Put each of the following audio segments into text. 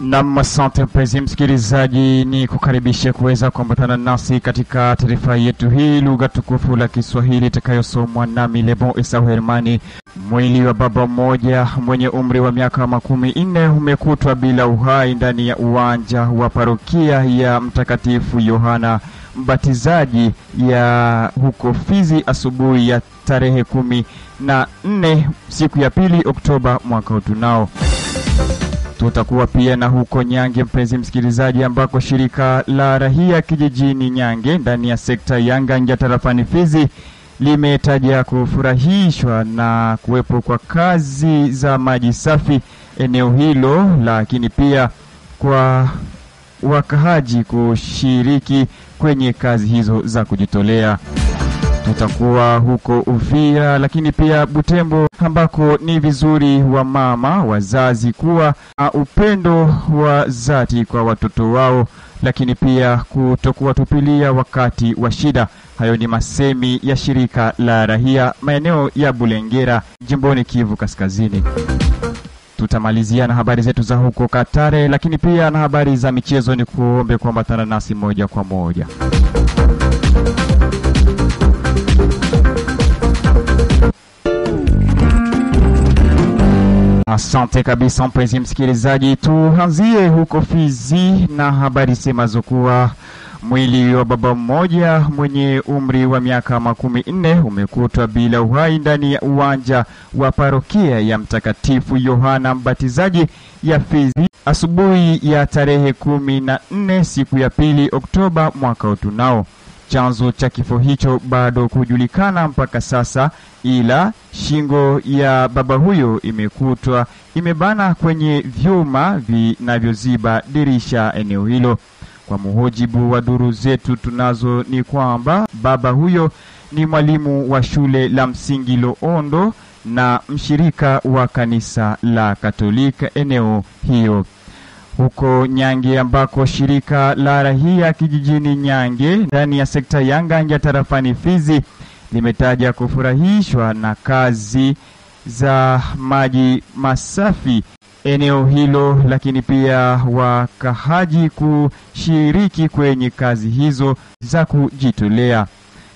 Na asante mpenzi msikilizaji, ni kukaribisha kuweza kuambatana nasi katika taarifa yetu hii lugha tukufu la Kiswahili itakayosomwa nami Lebon Esau Hermani. Mwili wa baba mmoja mwenye umri wa miaka 14 umekutwa bila uhai ndani ya uwanja wa parokia ya Mtakatifu Yohana Mbatizaji ya huko Fizi asubuhi ya tarehe 14 siku ya 2 Oktoba mwaka tunao. Tutakuwa pia na huko Nyange mpenzi msikilizaji, ambako shirika la rahia kijijini Nyange ndani ya sekta ya Nganja tarafani Fizi limetaja kufurahishwa na kuwepo kwa kazi za maji safi eneo hilo, lakini pia kwa wakahaji kushiriki kwenye kazi hizo za kujitolea. Tutakuwa huko Uvira lakini pia Butembo, ambako ni vizuri wa mama wazazi kuwa upendo wa dhati kwa watoto wao, lakini pia kutokuwa tupilia wakati wa shida. Hayo ni masemi ya shirika la rahia maeneo ya Bulengera jimboni Kivu Kaskazini. Tutamalizia na habari zetu za huko Katare, lakini pia na habari za michezo. Ni kuombe kuambatana nasi moja kwa moja. Asante kabisa mpenzi msikilizaji, tuanzie huko Fizi na habari semazo kuwa mwili wa baba mmoja mwenye umri wa miaka 14 umekutwa bila uhai ndani ya uwanja wa parokia ya Mtakatifu Yohana Mbatizaji ya Fizi asubuhi ya tarehe 14 siku ya 2 Oktoba mwaka tunao. Chanzo cha kifo hicho bado kujulikana mpaka sasa, ila shingo ya baba huyo imekutwa imebana kwenye vyuma vinavyoziba dirisha eneo hilo. Kwa mujibu wa duru zetu tunazo ni kwamba baba huyo ni mwalimu wa shule la msingi Loondo na mshirika wa kanisa la Katolika eneo hiyo. Huko Nyange ambako shirika la rahia kijijini Nyange ndani ya sekta ya Nganja tarafani Fizi limetaja kufurahishwa na kazi za maji masafi eneo hilo, lakini pia wakahaji kushiriki kwenye kazi hizo za kujitolea,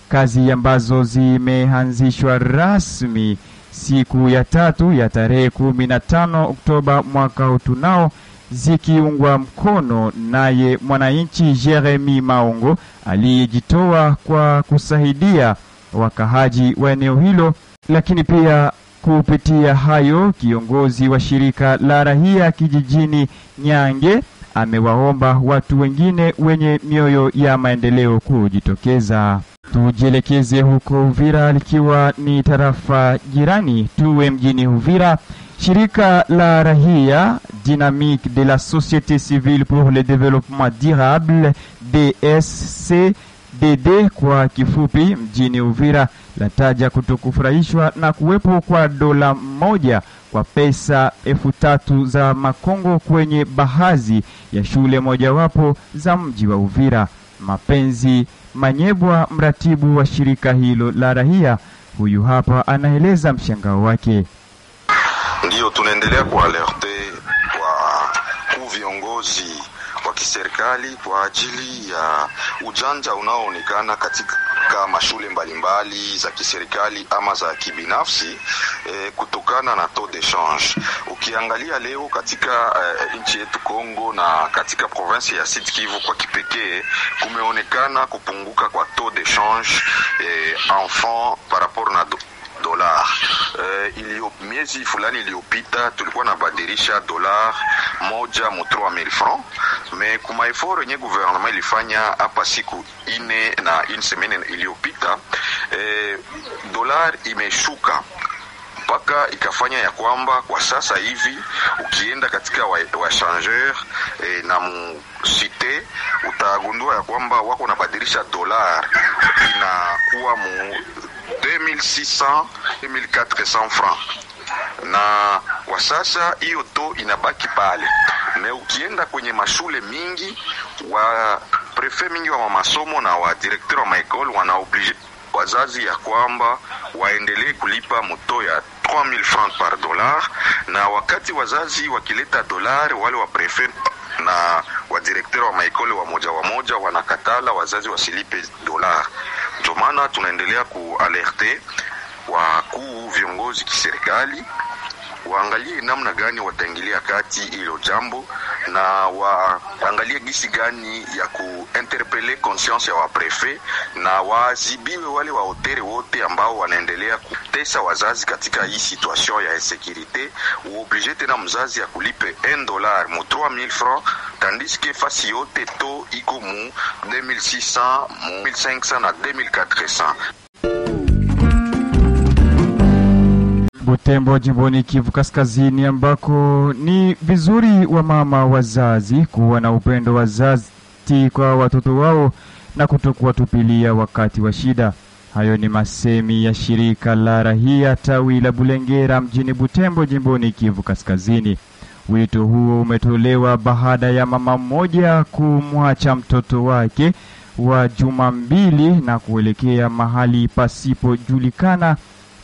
kazi ambazo zimeanzishwa rasmi siku ya 3 ya tarehe 15 Oktoba mwaka tunao, zikiungwa mkono naye mwananchi Jeremy Maongo aliyejitoa kwa kusaidia wakahaji wa eneo hilo. Lakini pia kupitia hayo, kiongozi wa shirika la rahia kijijini Nyange amewaomba watu wengine wenye mioyo ya maendeleo kujitokeza. Tujielekeze huko Uvira, likiwa ni tarafa jirani tuwe mjini Uvira. Shirika la rahia Dynamique de la Société Civile pour le Développement Durable DSCDD kwa kifupi mjini Uvira lataja kutokufurahishwa na kuwepo kwa dola moja kwa pesa 3,000 za Makongo kwenye baadhi ya shule mojawapo za mji wa Uvira. Mapenzi Manyebwa, mratibu wa shirika hilo la rahia, huyu hapa anaeleza mshangao wake. Ndio tunaendelea kualerte kwa viongozi wa kiserikali kwa ajili ya ujanja unaoonekana katika mashule mbalimbali za kiserikali ama za kibinafsi kutokana na taux de change. Ukiangalia leo katika nchi yetu Kongo na katika province ya Sud Kivu kwa kipekee, kumeonekana kupunguka kwa taux de change enfant par rapport na dollar. Miezi fulani iliyopita tulikuwa nabadilisha dollar moja mu 3000 francs, mais kuma effort yenye gouvernement ilifanya hapa siku 4 na une semaine iliyopita, dollar imeshuka mpaka ikafanya ya kwamba kwa sasa hivi ukienda katika wa changeur na mu cité utagundua ya kwamba wako nabadilisha dollar inakuwa mu 2600 1400 francs, na kwa sasa hiyo to inabaki pale. Na ukienda kwenye mashule mingi, wa prefet mingi wa masomo na wa directeur wa maekole wanaoblige wazazi ya kwamba waendelee kulipa moto ya 3000 francs par dollar, na wakati wazazi wakileta dollar wale wa prefet na wadirekteur wa maekole wa moja wanakatala wazazi wasilipe dola. Ndio maana tunaendelea kualerte wakuu viongozi kiserikali waangalie namna gani wataingilia kati hilo jambo, na waangalie gisi gani ya kuinterpele conscience ya waprefe, na wazibiwe wale wahotere wote ambao wanaendelea kutesa wazazi katika hii situation ya insécurité. Uoblige tena mzazi ya kulipe $1 mu 3000 francs, tandis que fasi yote to iko mu 2600, mu 1500 na 2400. Butembo, jimboni Kivu Kaskazini, ambako ni vizuri wa mama wazazi kuwa na upendo wazazi kwa watoto wao na kutokuwatupilia wakati wa shida. Hayo ni masemi ya shirika la rahia tawi la Bulengera mjini Butembo, jimboni Kivu Kaskazini. Wito huo umetolewa baada ya mama mmoja kumwacha mtoto wake wa juma 2 na kuelekea mahali pasipojulikana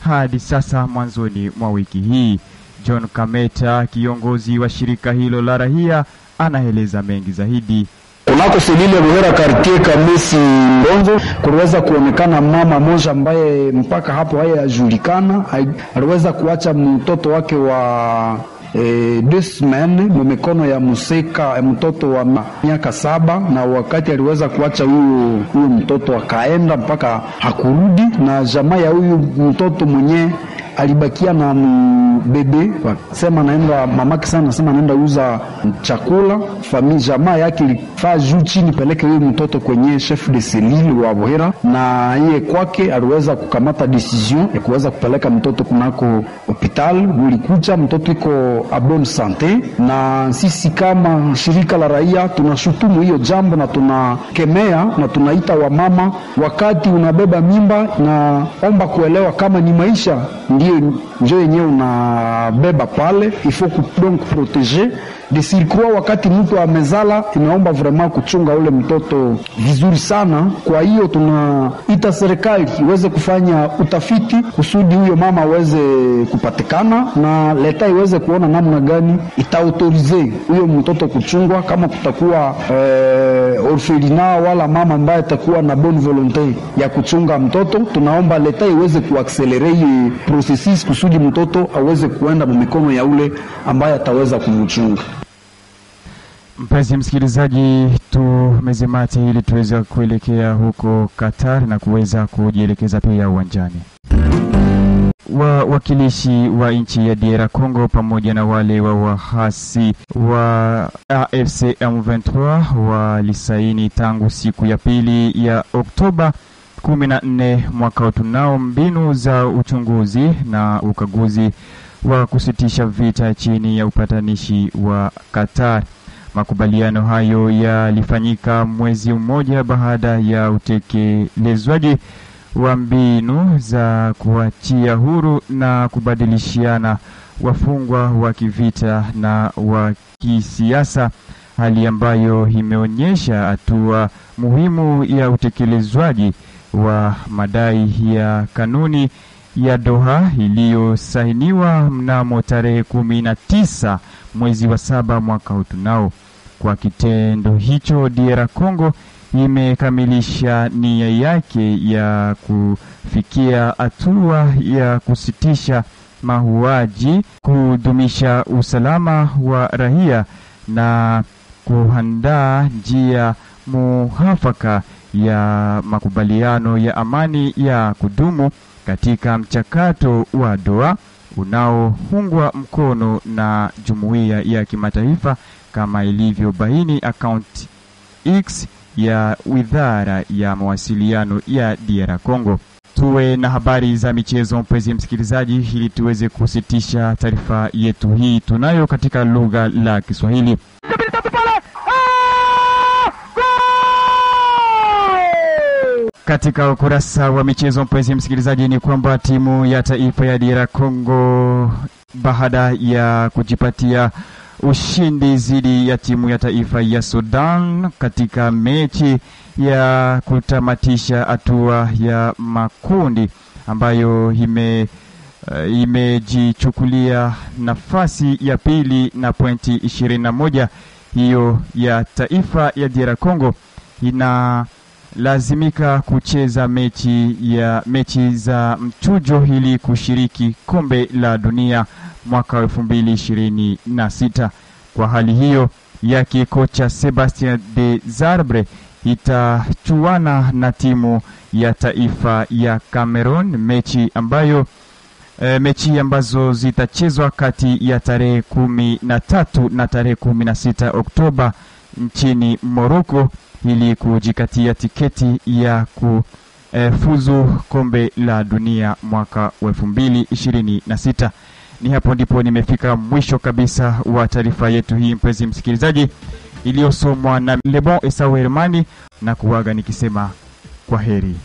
hadi sasa mwanzoni mwa wiki hii. John Kameta, kiongozi wa shirika hilo la rahia, anaeleza mengi zaidi. Kunako selile Buhera quartier Kamisi Ndonzo kuweza kuonekana mama moja ambaye mpaka hapo hayajulikana aliweza kuacha mtoto wake wa 2 semaines mu mikono ya museka mtoto wa miaka 7, na wakati aliweza kuacha huyo mtoto akaenda mpaka hakurudi, na jamaa ya huyu mtoto mwenye alibakia na bebe sema naenda mamaki sana, nasema naenda uza chakula. Familia jamaa yake ilifaa juu chini peleke huyo mtoto kwenye chef de cellule wa Buhera, na yeye kwake aliweza kukamata decision ya kuweza kupeleka mtoto kunako hospital. Ulikuja mtoto iko a bonne sante, na sisi kama shirika la raia tunashutumu hiyo jambo na tunakemea na tunaita wamama, wakati unabeba mimba na omba kuelewa kama ni maisha ndio yenyewe unabeba pale, il faut donc protéger de surcroît. Wakati mtu amezala inaomba vraiment kuchunga ule mtoto vizuri sana. Kwa hiyo tunaita serikali iweze kufanya utafiti kusudi huyo mama aweze kupatikana, na leta iweze kuona namna gani itaautorize huyo mtoto kuchungwa. Kama kutakuwa orphelina wala mama ambaye atakuwa na bonne volonté ya kuchunga mtoto, tunaomba leta iweze kuaccelerate processus kusudi mtoto aweze kuenda mikono ya ule ambaye ataweza kumchunga. Mpenzi msikilizaji, tumezimati ili tuweze kuelekea huko Qatar na kuweza kujielekeza pia uwanjani. Wakilishi wa nchi ya DR Congo pamoja na wale wa wahasi wa AFC M23 walisaini tangu siku ya 2 ya Oktoba 14 mwaka tunao mbinu za uchunguzi na ukaguzi wa kusitisha vita chini ya upatanishi wa Qatar. Makubaliano hayo yalifanyika mwezi mmoja baada ya utekelezwaji wa mbinu za kuachia huru na kubadilishiana wafungwa wa kivita na wa kisiasa, hali ambayo imeonyesha hatua muhimu ya utekelezwaji wa madai ya kanuni ya Doha iliyosainiwa mnamo tarehe 19 mwezi wa 7 mwaka utunao. Kwa kitendo hicho, DR Congo imekamilisha nia yake ya kufikia hatua ya kusitisha mauaji, kudumisha usalama wa raia na kuandaa njia muafaka ya makubaliano ya amani ya kudumu katika mchakato wa Doha unaoungwa mkono na jumuiya ya kimataifa, kama ilivyobaini account X ya Wizara ya Mawasiliano ya DR Congo. Tuwe na habari za michezo, mpenzi msikilizaji, ili tuweze kusitisha taarifa yetu hii tunayo katika lugha la Kiswahili. Katika ukurasa wa michezo, mpenzi msikilizaji, ni kwamba timu ya taifa ya DR Congo baada ya kujipatia ushindi dhidi ya timu ya taifa ya Sudan katika mechi ya kutamatisha hatua ya makundi ambayo imejichukulia nafasi ya 2 na pointi 21, hiyo ya taifa ya DR Congo inalazimika kucheza mechi za mchujo ili kushiriki kombe la dunia mwaka 2026. Kwa hali hiyo yake kocha Sebastien Desabre itachuana na timu ya taifa ya Cameroon, mechi ambazo zitachezwa kati ya tarehe 13 na tarehe 16 Oktoba nchini Morocco ili kujikatia tiketi ya kufuzu kombe la dunia mwaka 2026. Ni hapo ndipo nimefika mwisho kabisa wa taarifa yetu hii, mpenzi msikilizaji, iliyosomwa na Lebon Esau Hermani, na kuaga nikisema kwa heri.